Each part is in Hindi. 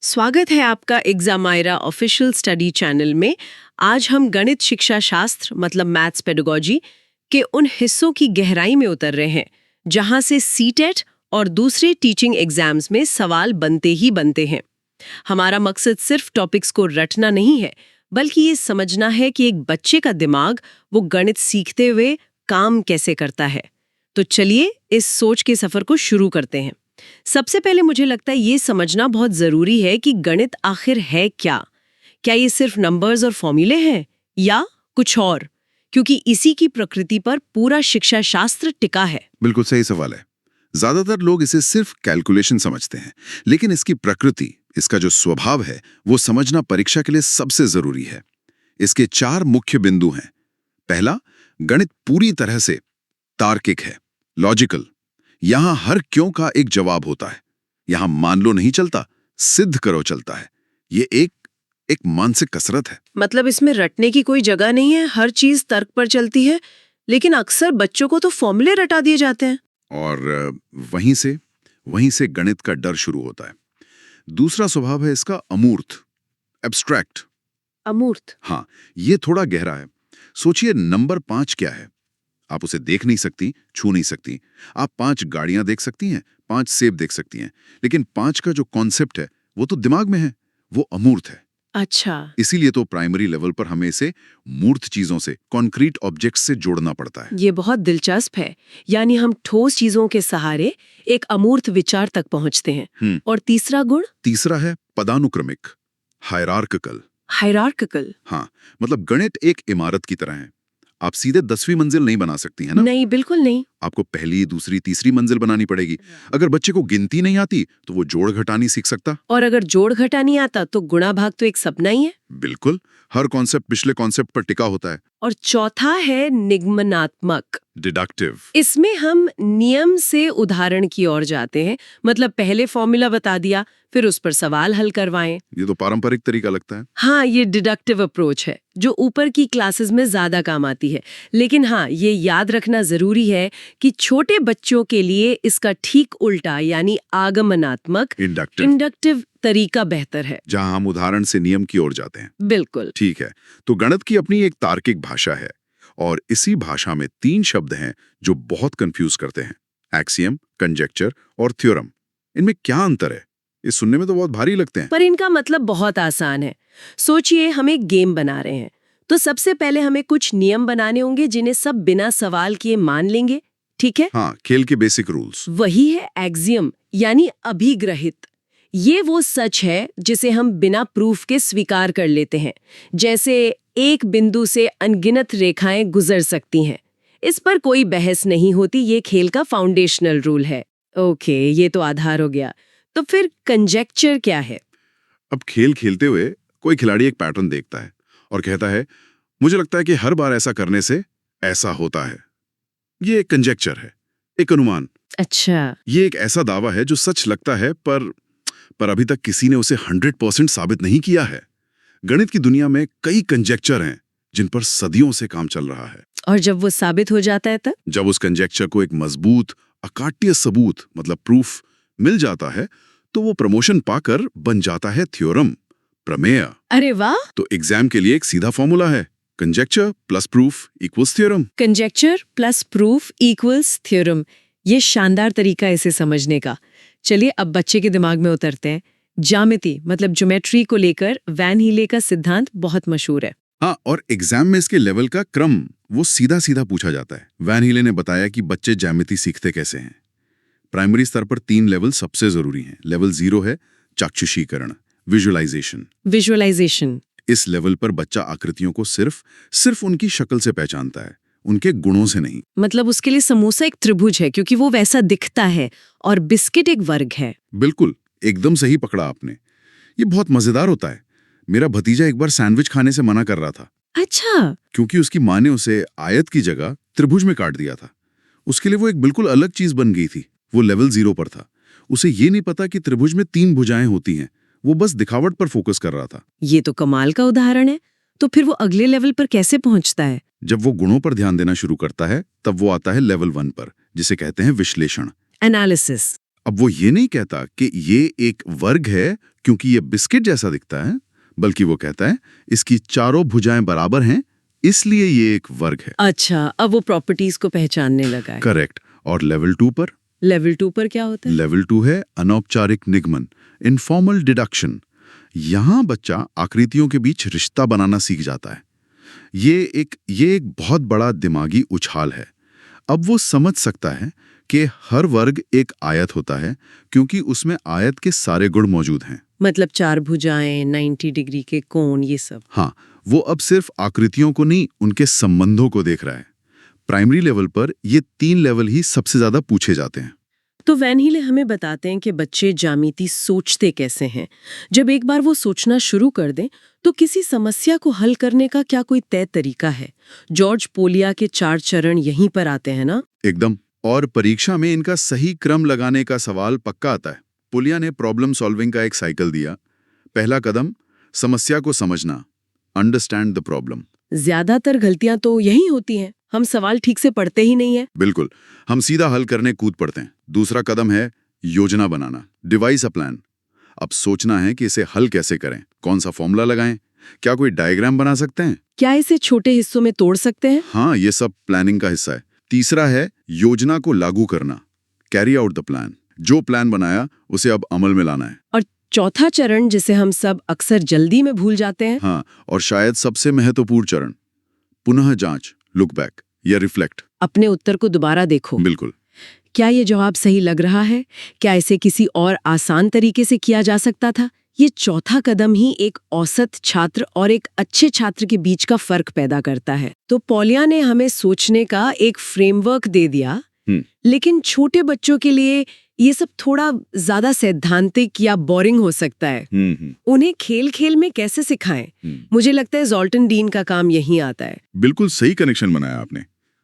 स्वागत है आपका एग्जामायरा ऑफिशियल स्टडी चैनल में। आज हम गणित शिक्षा शास्त्र मतलब मैथ्स पेडागोजी के उन हिस्सों की गहराई में उतर रहे हैं जहां से सीटेट और दूसरे टीचिंग एग्जाम्स में सवाल बनते ही बनते हैं। हमारा मकसद सिर्फ टॉपिक्स को रटना नहीं है, बल्कि ये समझना है कि एक बच्चे का दिमाग वो गणित सीखते हुए काम कैसे करता है। तो चलिए इस सोच के सफर को शुरू करते हैं। सबसे पहले मुझे लगता है ये समझना बहुत जरूरी है कि गणित आखिर है क्या। क्या ये सिर्फ नंबर्स और फॉर्मूले हैं या कुछ और, क्योंकि इसी की प्रकृति पर पूरा शिक्षा शास्त्र टिका है। बिल्कुल सही सवाल है। ज्यादातर लोग इसे सिर्फ कैलकुलेशन समझते हैं, लेकिन इसकी प्रकृति, इसका जो स्वभाव है, वो समझना परीक्षा के लिए सबसे जरूरी है। इसके 4 मुख्य बिंदु हैं। पहला, गणित पूरी तरह से तार्किक है, लॉजिकल। यहां हर क्यों का एक जवाब होता है। यहां मान लो नहीं चलता, सिद्ध करो चलता है। ये एक मानसिक कसरत है। मतलब इसमें रटने की कोई जगह नहीं है, हर चीज तर्क पर चलती है। लेकिन अक्सर बच्चों को तो फॉर्मूले रटा दिए जाते हैं। और वहीं से गणित का डर शुरू होता है। दूसरा स्वभाव है इसका अमूर्त, एब्स्ट्रैक्ट। अमूर्त? हाँ, ये थोड़ा गहरा है। सोचिए, नंबर 5 क्या है? आप उसे देख नहीं सकती, छू नहीं सकती। आप 5 गाड़ियां देख सकती हैं, 5 सेब देख सकती हैं, लेकिन 5 का जो कॉन्सेप्ट है वो तो दिमाग में है, वो अमूर्त है। अच्छा। इसीलिए तो प्राइमरी लेवल पर हमें इसे मूर्त चीजों से, कॉन्क्रीट ऑब्जेक्ट्स से जोड़ना पड़ता है। ये बहुत दिलचस्प है। यानी हम ठोस चीजों के सहारे एक अमूर्त विचार तक पहुंचते हैं। और तीसरा गुण? तीसरा है पदानुक्रमिक, हायरार्किकल। हायरार्किकल? हाँ, मतलब गणित एक इमारत की तरह है। आप सीधे 10वीं मंजिल नहीं बना सकती है ना? नहीं, बिल्कुल नहीं। आपको पहली, दूसरी, तीसरी मंजिल बनानी पड़ेगी। अगर बच्चे को गिनती नहीं आती तो वो जोड़ घटा नहीं सीख सकता। और अगर जोड़ घटा नहीं आता तो गुणा भाग तो एक सपना ही है। बिल्कुल, हर कॉन्सेप्ट पिछले कॉन्सेप्ट पर टिका होता है। और चौथा है निगमनात्मक, डिडक्टिव। इसमें हम नियम से उदाहरण की ओर जाते हैं। मतलब पहले फॉर्मूला बता दिया, फिर उस पर सवाल हल करवाएं। ये तो पारंपरिक तरीका लगता है। हाँ, ये डिडक्टिव अप्रोच है जो ऊपर की क्लासेस में ज्यादा काम आती है। लेकिन हाँ, ये याद रखना जरूरी है कि छोटे बच्चों के लिए इसका ठीक उल्टा यानी आगमनात्मक, इंडक्टिव तरीका बेहतर है, जहां हम उदाहरण से नियम की ओर जाते हैं। बिल्कुल ठीक है, तो गणित की अपनी एक तार्किक भाषा है, और इसी भाषा में 3 शब्द हैं जो बहुत कंफ्यूज करते हैं: एक्सियम, कंजेक्चर और थ्योरम। इनमें क्या अंतर है? ये सुनने में तो बहुत भारी लगते हैं, पर इनका मतलब बहुत आसान है। सोचिए, हम एक गेम बना रहे हैं, तो सबसे पहले हमें कुछ नियम बनाने होंगे जिन्हें सब बिना सवाल किए मान लेंगे। ठीक है? हाँ, खेल के बेसिक रूल्स। वही है एक्सियम यानी अभिग्रहित। ये वो सच है जिसे हम बिना प्रूफ के स्वीकार कर लेते हैं। जैसे एक बिंदु से अनगिनत रेखाएं गुजर सकती हैं, इस पर कोई बहस नहीं होती। ये खेल का फाउंडेशनल रूल है। ओके, ये तो आधार हो गया। तो फिर कंजेक्चर क्या है? अब खेल खेलते हुए कोई खिलाड़ी एक पैटर्न देखता है और कहता है, मुझे लगता है कि हर बार ऐसा करने से ऐसा होता है। ये एक कंजेक्चर है, एक अनुमान। अच्छा। ये एक ऐसा दावा है जो सच लगता है, पर अभी तक किसी ने उसे 100% साबित नहीं किया है। गणित की दुनिया में कई कंजेक्चर हैं जिन पर सदियों से काम चल रहा है। और जब वो साबित हो जाता है तब? जब उस कंजेक्चर को एक मजबूत, अकाट्य सबूत मतलब प्रूफ मिल जाता है, तो वो प्रमोशन पाकर बन जाता है थ्योरम, प्रमेय। अरे वाह! तो एग्जाम के लिए एक सीधा फॉर्मूला है: conjecture plus proof equals theorem. Conjecture plus proof equals theorem. ये शानदार तरीका है इसे समझने का। चलिए अब बच्चे के दिमाग में उतरते हैं। ज्यामिति मतलब ज्योमेट्री को लेकर वैन हीले का सिद्धांत बहुत मशहूर है। हाँ, और एग्जाम में इसके लेवल का क्रम वो सीधा सीधा पूछा जाता है। वैन हीले ने बताया कि बच्चे ज्यामिति सीखते कैसे हैं। प्राइमरी स्तर पर 3 लेवल सबसे जरूरी हैं। लेवल 0 है चाक्षुषीकरण, विजुअलाइजेशन। इस लेवल पर बच्चा आकृतियों को सिर्फ उनकी शक्ल से पहचानता है, उनके गुणों से नहीं। मतलब उसके लिए समोसा एक त्रिभुज है क्योंकि वो वैसा दिखता है, और बिस्किट एक वर्ग है। बिल्कुल, एकदम सही पकड़ा आपने। ये बहुत मजेदार होता है। मेरा भतीजा एक बार सैंडविच खाने से मना कर रहा था। अच्छा। क्योंकि उसकी माँ ने उसे आयत की जगह त्रिभुज में काट दिया था। उसके लिए वो एक बिल्कुल अलग चीज बन गई थी। वो लेवल 0 पर था। उसे ये नहीं पता कि त्रिभुज में 3 भुजाएं होती हैं। वो बस दिखावट पर फोकस कर रहा था। ये तो कमाल का उदाहरण है। तो फिर वो अगले लेवल पर कैसे पहुंचता है? जब वो गुणों पर ध्यान देना शुरू करता है, तब वो आता है लेवल 1 पर, जिसे कहते हैं विश्लेषण, एनालिसिस। अब वो ये नहीं कहता कि ये एक वर्ग है क्योंकि ये बिस्किट जैसा दिखता है, बल्कि वो कहता है इसकी चारों भुजाएं बराबर हैं, इसलिए ये एक वर्ग है। अच्छा, अब वो प्रॉपर्टीज को पहचानने लगा है। करेक्ट। और लेवल 2 पर? लेवल 2 पर क्या होता है? लेवल 2 है अनौपचारिक निगमन, इनफॉर्मल डिडक्शन। यहां बच्चा आकृतियों के बीच रिश्ता बनाना सीख जाता है। ये एक बहुत बड़ा दिमागी उछाल है। अब वो समझ सकता है कि हर वर्ग एक आयत होता है, क्योंकि उसमें आयत के सारे गुण मौजूद हैं। मतलब 4 भुजाएं, 90 डिग्री के कोण, ये सब। हाँ, वो अब सिर्फ आकृतियों को नहीं, उनके संबंधों को देख रहा है। प्राइमरी लेवल पर ये 3 लेवल ही सबसे ज्यादा पूछे जाते हैं। तो वैन हीले हमें बताते हैं कि बच्चे ज्यामिति सोचते कैसे हैं। जब एक बार वो सोचना शुरू कर दें, तो किसी समस्या को हल करने का क्या कोई तय तरीका है? जॉर्ज पोलिया के 4 चरण यहीं पर आते हैं ना? एकदम। और परीक्षा में इनका सही क्रम लगाने का सवाल पक्का आता है। पोलिया ने प्रॉब्लम सॉल्विंग का एक साइकिल दिया। पहला कदम, समस्या को समझना, अंडरस्टैंड द प्रॉब्लम। ज्यादातर गलतियां तो यही होती हैं, हम सवाल ठीक से पढ़ते ही नहीं है। बिल्कुल, हम सीधा हल करने कूद पड़ते हैं। दूसरा कदम है योजना बनाना, डिवाइस अ प्लान। अब सोचना है कि इसे हल कैसे करें, कौन सा फॉर्मूला लगाएं, क्या कोई डायग्राम बना सकते हैं, क्या इसे छोटे हिस्सों में तोड़ सकते हैं? हाँ, ये सब प्लानिंग का हिस्सा है। तीसरा है योजना को लागू करना, कैरी आउट द प्लान। जो प्लान बनाया उसे अब अमल में लाना है। और चौथा चरण, जिसे हम सब अक्सर जल्दी में भूल जाते हैं। हाँ, और शायद सबसे महत्वपूर्ण चरण, पुनः जांच, लुक बैक या रिफ्लेक्ट। अपने उत्तर को दोबारा देखो। बिल्कुल। क्या ये जवाब सही लग रहा है? क्या इसे किसी और आसान तरीके से किया जा सकता था? ये चौथा कदम ही एक औसत छात्र और एक अच्छे छात्र के बीच का फर्क पैदा करता है। तो पोलिया ने हमें सोचने का एक फ्रेमवर्क दे दिया, लेकिन छोटे बच्चों के लिए ये सब थोड़ा ज्यादा सैद्धांतिक या बोरिंग हो सकता है। उन्हें खेल खेल में कैसे सिखाएं? मुझे लगता है जॉल्टन डीन का काम यहीं आता है। बिल्कुल सही कनेक्शन बनाया आपने।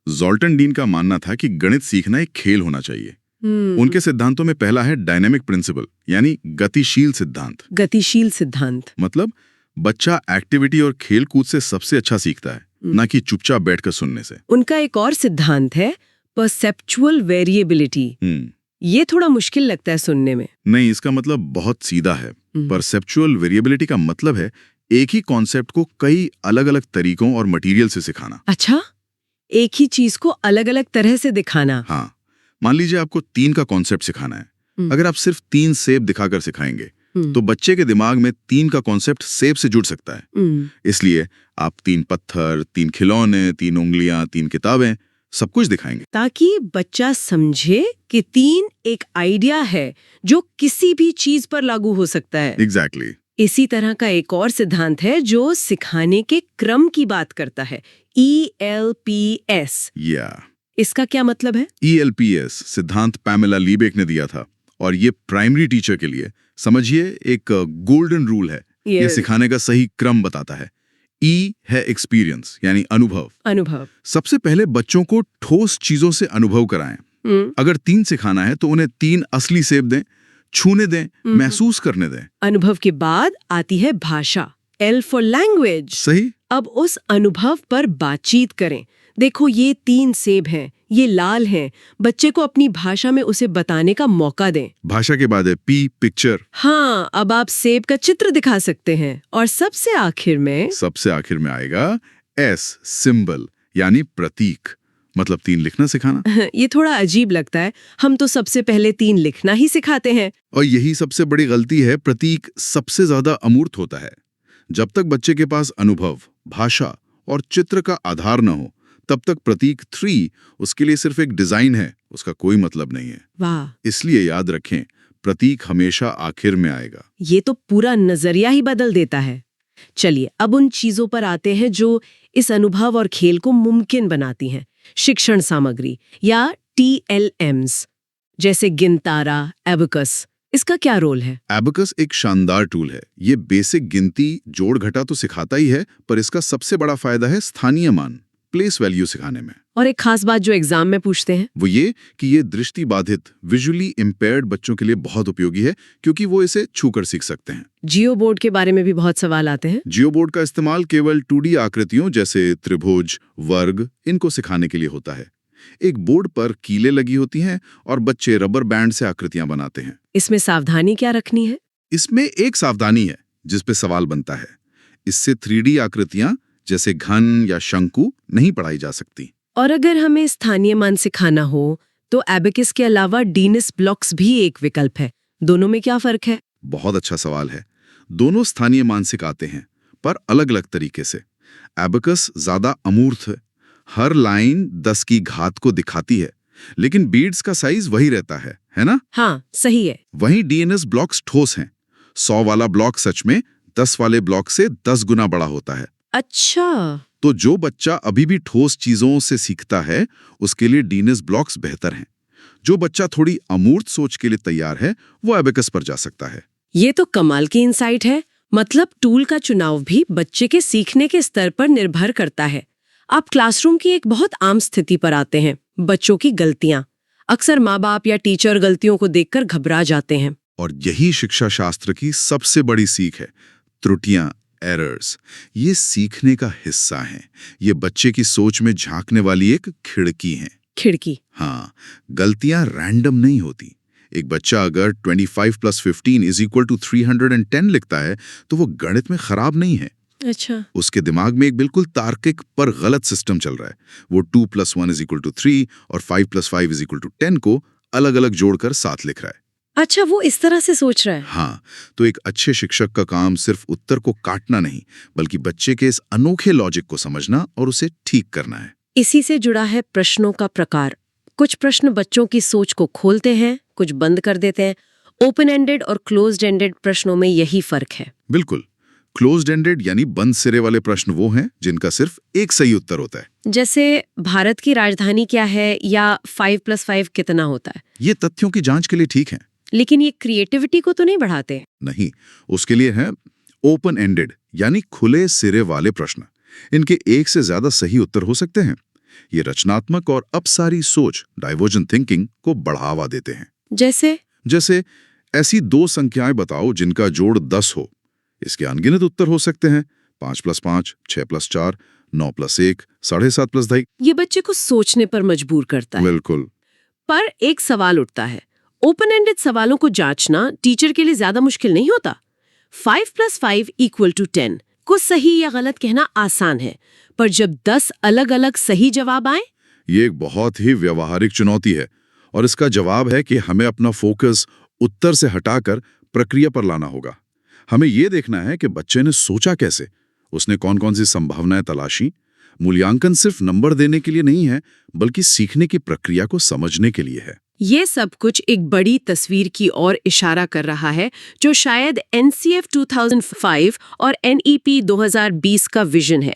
जॉल्टन डीन का मानना था कि गणित सीखना एक खेल होना चाहिए। उनके सिद्धांतों में पहला है डायनेमिक प्रिंसिपल, यानी गतिशील सिद्धांत। गतिशील सिद्धांत मतलब बच्चा एक्टिविटी और खेल कूद से सबसे अच्छा सीखता है, ना कि चुपचाप बैठकर सुनने से। उनका एक और सिद्धांत है परसेप्चुअल वेरिएबिलिटी। ये थोड़ा मुश्किल लगता है सुनने में। नहीं, इसका मतलब बहुत सीधा है। परसेप्चुअल वेरिएबिलिटी का मतलब है एक ही कॉन्सेप्ट को कई अलग अलग तरीकों और मटेरियल से सिखाना। अच्छा, एक ही चीज को अलग अलग तरह से दिखाना। हाँ, मान लीजिए आपको 3 का कॉन्सेप्ट सिखाना है। अगर आप सिर्फ 3 सेब दिखाकर सिखाएंगे, तो बच्चे के दिमाग में 3 का कॉन्सेप्ट सेब से जुड़ सकता है। इसलिए आप 3 पत्थर, 3 खिलौने, 3 उंगलियां, 3 किताबें, सब कुछ दिखाएंगे, ताकि बच्चा समझे कि 3 एक आइडिया है जो किसी भी चीज पर लागू हो सकता है। एग्जैक्टली। इसी तरह का एक और सिद्धांत है जो सिखाने के क्रम की बात करता है, ELPS। इसका क्या मतलब है? ELPS सिद्धांत पैमेला लीबेक ने दिया था, और ये प्राइमरी टीचर के लिए समझिए एक गोल्डन रूल है। ये सिखाने का सही क्रम बताता है। E है एक्सपीरियंस, यानी अनुभव। सबसे पहले बच्चों को ठोस चीजों से अनुभव कराएं। अगर 3 सिखाना है तो उन्हें 3 असली सेब दें, छूने दें, महसूस करने दें। अनुभव के बाद आती है भाषा, L फॉर लैंग्वेज। सही। अब उस अनुभव पर बातचीत करें। देखो, ये 3 सेब हैं, ये लाल हैं। बच्चे को अपनी भाषा में उसे बताने का मौका दें। भाषा के बाद है P, पिक्चर। हाँ, अब आप सेब का चित्र दिखा सकते हैं। और सबसे आखिर में आएगा S, सिंबल, यानी प्रतीक। मतलब 3 लिखना सिखाना। ये थोड़ा अजीब लगता है, हम तो सबसे पहले 3 लिखना ही सिखाते हैं। और यही सबसे बड़ी गलती है। प्रतीक सबसे ज्यादा अमूर्त होता है। जब तक बच्चे के पास अनुभव, भाषा और चित्र का आधार न हो, तब तक प्रतीक 3 उसके लिए सिर्फ एक डिजाइन है, उसका कोई मतलब नहीं है। वाह। इसलिए याद रखें, प्रतीक हमेशा आखिर में आएगा। ये तो पूरा नजरिया ही बदल देता है। चलिए, अब उन चीजों पर आते हैं जो इस अनुभव और खेल को मुमकिन बनाती हैं। शिक्षण सामग्री या TLMs, जैसे गिनतारा, एबकस, इसका क्या रोल है? एबकस एक शानदार टूल है। ये बेसिक गिनती, जोड़ घटा तो सिखाता ही है, पर इसका सबसे बड़ा फायदा है स्थानीय मान, प्लेस वैल्यू सिखाने में। और एक खास बात जो एग्जाम में पूछते हैं, वो ये कि ये दृष्टि बाधित, विजुअली इम्पेयर्ड बच्चों के लिए बहुत उपयोगी है, क्योंकि वो इसे छूकर सीख सकते हैं। जियो बोर्ड के बारे में भी बहुत सवाल आते हैं। जियो बोर्ड का इस्तेमाल केवल 2D आकृतियों जैसे त्रिभुज, वर्ग, इनको सिखाने के लिए होता है। एक बोर्ड पर कीलें लगी होती हैं और बच्चे रबर बैंड से आकृतियां बनाते हैं। इसमें सावधानी क्या रखनी है? इसमें एक सावधानी है जिस पे सवाल बनता है। इससे 3D आकृतियां जैसे घन या शंकु नहीं पढ़ाई जा सकती। और अगर हमें स्थानीय मान सिखाना हो तो एबेकस के अलावा डीनिस ब्लॉक्स भी एक विकल्प है। दोनों में क्या फर्क है? बहुत अच्छा सवाल है। दोनों स्थानीय मान सिखाते हैं, पर अलग अलग तरीके से। एबेकस ज्यादा अमूर्त है, हर लाइन 10 की घात को दिखाती है, लेकिन बीड्स का साइज वही रहता है ना? हाँ, सही है। वहीं डीएनएस ब्लॉक्स ठोस हैं। 100 वाला ब्लॉक सच में 10 वाले ब्लॉक से 10 गुना बड़ा होता है। अच्छा, तो जो बच्चा अभी भी ठोस चीजों से सीखता है, उसके लिए डीएनएस ब्लॉक्स बेहतर हैं। जो बच्चा थोड़ी अमूर्त सोच के लिए तैयार है, वो एबेकस पर जा सकता है। ये तो कमाल की इंसाइट है। मतलब टूल का चुनाव भी बच्चे के सीखने के स्तर पर निर्भर करता है। आप क्लासरूम की एक बहुत आम स्थिति पर आते हैं, बच्चों की गलतियां। अक्सर माँ बाप या टीचर गलतियों को देखकर घबरा जाते हैं। और यही शिक्षा शास्त्र की सबसे बड़ी सीख है। त्रुटियां, एरर्स, ये सीखने का हिस्सा हैं। ये बच्चे की सोच में झांकने वाली एक खिड़की है। खिड़की? हाँ, गलतियां रैंडम नहीं होती। एक बच्चा अगर 25 + 15 = 310 लिखता है, तो वो गणित में खराब नहीं है। अच्छा। उसके दिमाग में एक बिल्कुल तार्किक पर गलत सिस्टम चल रहा है। वो 2 + 1 = 3 और 5 + 5 = 10 को अलग अलग जोड़कर 7 लिख रहा है। अच्छा, वो इस तरह से सोच रहा है। हाँ, तो एक अच्छे शिक्षक का काम सिर्फ उत्तर को काटना नहीं, बल्कि बच्चे के इस अनोखे लॉजिक को समझना और उसे ठीक करना है। इसी से जुड़ा है प्रश्नों का प्रकार। कुछ प्रश्न बच्चों की सोच को खोलते हैं, कुछ बंद कर देते हैं। ओपन एंडेड और क्लोज्ड एंडेड प्रश्नों में यही फर्क है। बिल्कुल। क्लोज्ड एंडेड यानी बंद सिरे वाले प्रश्न वो हैं जिनका सिर्फ एक सही उत्तर होता है। जैसे भारत की राजधानी क्या है या 5 + 5 कितना होता है। ये तथ्यों की जांच के लिए ठीक है। लेकिन ये क्रिएटिविटी को तो नहीं बढ़ाते। नहीं, उसके लिए है ओपन एंडेड यानी खुले सिरे वाले प्रश्न। इनके एक से ज्यादा सही उत्तर हो सकते हैं। ये रचनात्मक और अपसारी सोच, डाइवर्जेंट थिंकिंग को बढ़ावा देते हैं। जैसे ऐसी 2 संख्याएं बताओ जिनका जोड़ 10 हो। इसके अनगिनत उत्तर हो सकते हैं 5 + 5, 6 + 4, 9 + 1, 7.5 + 2.5। ये बच्चे को सोचने पर मजबूर करता है। बिल्कुल। पर एक सवाल उठता है, ओपन एंडेड सवालों को जांचना टीचर के लिए ज्यादा मुश्किल नहीं होता? 5 + 5 = 10 को सही या गलत कहना आसान है, पर जब 10 अलग अलग सही जवाब आए? ये एक बहुत ही व्यवहारिक चुनौती है, और इसका जवाब है कि हमें अपना फोकस उत्तर से हटाकर प्रक्रिया पर लाना होगा। हमें ये देखना है कि बच्चे ने सोचा कैसे, उसने कौन कौन सी संभावनाएं तलाशी। मूल्यांकन सिर्फ नंबर देने के लिए नहीं है, बल्कि सीखने की प्रक्रिया को समझने के लिए है। ये सब कुछ एक बड़ी तस्वीर की ओर इशारा कर रहा है, जो शायद NCF 2005 और NEP 2020 का विजन है।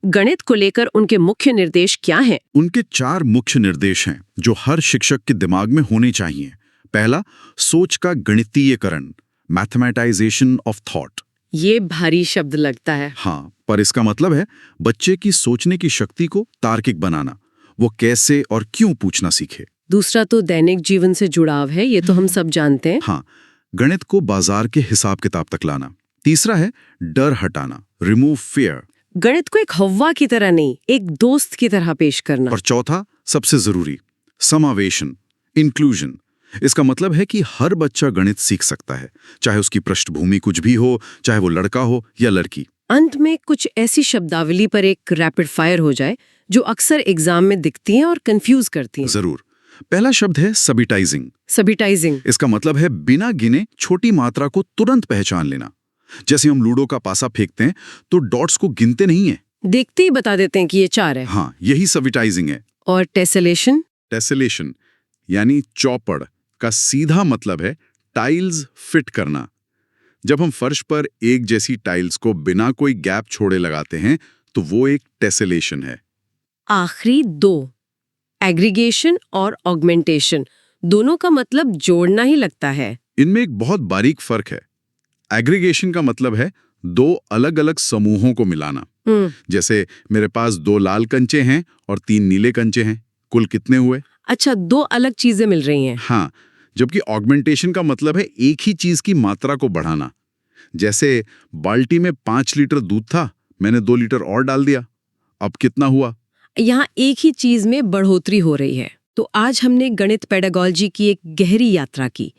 गणित को लेकर उनके मुख्य निर्देश क्या हैं? उनके 4 मुख्य निर्देश हैं जो हर शिक्षक के दिमाग में होने चाहिए। पहला, सोच का गणितीयकरण, मैथमेटाइजेशन ऑफ थॉट। ये भारी शब्द लगता है। हाँ, पर इसका मतलब है बच्चे की सोचने की शक्ति को तार्किक बनाना। वो कैसे और क्यों पूछना सीखे। दूसरा तो दैनिक जीवन से जुड़ाव है, ये तो हम सब जानते हैं। हाँ, गणित को बाजार के हिसाब किताब तक लाना। तीसरा है डर हटाना, रिमूव फियर। गणित को एक हवा की तरह नहीं, एक दोस्त की तरह पेश करना। और चौथा, सबसे जरूरी, समावेशन, इंक्लूजन। इसका मतलब है कि हर बच्चा गणित सीख सकता है, चाहे उसकी पृष्ठभूमि कुछ भी हो, चाहे वो लड़का हो या लड़की। अंत में कुछ ऐसी शब्दावली पर एक रैपिड फायर हो जाए जो अक्सर एग्जाम में दिखती हैं और कंफ्यूज करती हैं। जरूर। पहला शब्द है सबिटाइजिंग। सबिटाइजिंग इसका मतलब है बिना गिने छोटी मात्रा को तुरंत पहचान लेना। जैसे हम लूडो का पासा फेंकते हैं तो डॉट्स को गिनते नहीं है, देखते ही बता देते हैं कि ये 4 है। हाँ, यही सबिटाइजिंग है। और टेसेलेशन? टेसेलेशन यानी चौपड़ का सीधा मतलब है टाइल्स फिट करना। जब हम फर्श पर एक जैसी टाइल्स को बिना कोई गैप छोड़े लगाते हैं तो वो एक टेसेलेशन है। आखिरी 2, एग्रीगेशन और ऑगमेंटेशन, दोनों का मतलब जोड़ना ही लगता है। इनमें एक बहुत बारीक फर्क है। एग्रीगेशन का मतलब है 2 अलग अलग समूहों को मिलाना। जैसे मेरे पास 2 लाल कंचे हैं और 3 नीले कंचे हैं, कुल कितने हुए? अच्छा, 2 अलग चीजें मिल रही हैं। हाँ, जबकि ऑगमेंटेशन का मतलब है एक ही चीज की मात्रा को बढ़ाना। जैसे बाल्टी में 5 लीटर दूध था, मैंने 2 लीटर और डाल दिया, अब कितना हुआ? यहाँ एक ही चीज में बढ़ोतरी हो रही है। तो आज हमने गणित पेडागोलॉजी की एक गहरी यात्रा की।